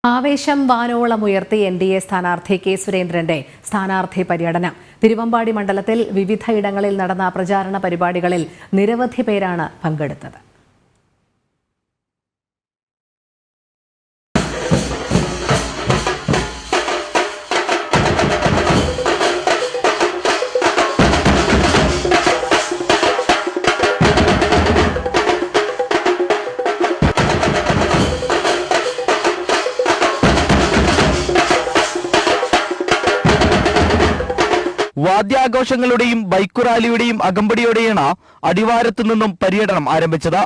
ആവേശം വാനോളമുയർത്തി എൻ.ഡി.എ സ്ഥാനാർത്ഥി കെ സുരേന്ദ്രന്റെ സ്ഥാനാർത്ഥി പര്യടനം. തിരുവമ്പാടി മണ്ഡലത്തിൽ വിവിധയിടങ്ങളിൽ നടന്ന പ്രചാരണ പരിപാടികളിൽ നിരവധി പേരാണ് പങ്കെടുത്തത്. വാദ്യാഘോഷങ്ങളുടെയും ബൈക്ക് റാലിയുടെയും അകമ്പടിയോടെയാണ് അടിവാരത്തു നിന്നും പര്യടനം ആരംഭിച്ചത്.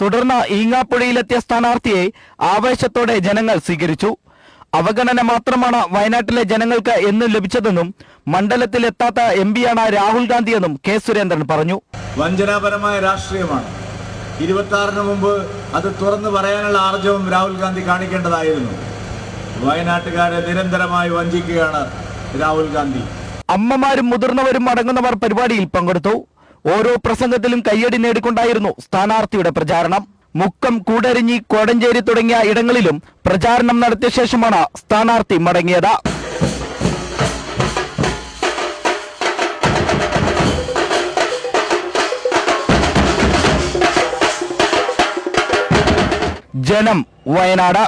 തുടർന്ന് ഈങ്ങാപ്പുഴയിലെത്തിയ സ്ഥാനാർത്ഥിയെ ആവേശത്തോടെ ജനങ്ങൾ സ്വീകരിച്ചു. അവഗണന മാത്രമാണ് വയനാട്ടിലെ ജനങ്ങൾക്ക് എന്നും ലഭിച്ചതെന്നും മണ്ഡലത്തിൽ എത്താത്ത എംപിയാണ് രാഹുൽ ഗാന്ധിയെന്നും കെ സുരേന്ദ്രൻ പറഞ്ഞു. വഞ്ചനാപരമായ രാഷ്ട്രീയമാണ്. 26-ന് മുമ്പ് അത് തുറന്നു പറയാനുള്ള ആർജവം രാഹുൽ ഗാന്ധി കാണിക്കേണ്ടതായിരുന്നു. വയനാട്ടുകാരെ നിരന്തരമായി വഞ്ചിക്കുകയാണ് രാഹുൽ ഗാന്ധി. അമ്മമാരും മുതിർന്നവരും അടങ്ങുന്നവർ പരിപാടിയിൽ പങ്കെടുത്തു. ഓരോ പ്രസംഗത്തിലും കയ്യടി നേടിക്കൊണ്ടായിരുന്നു സ്ഥാനാർത്ഥിയുടെ പ്രചാരണം. മുക്കം, കൂടരഞ്ഞി, കോടഞ്ചേരി തുടങ്ങിയ ഇടങ്ങളിലും പ്രചാരണം നടത്തിയ ശേഷമാണ് സ്ഥാനാർത്ഥി മടങ്ങിയത്. ജനം, വയനാട്.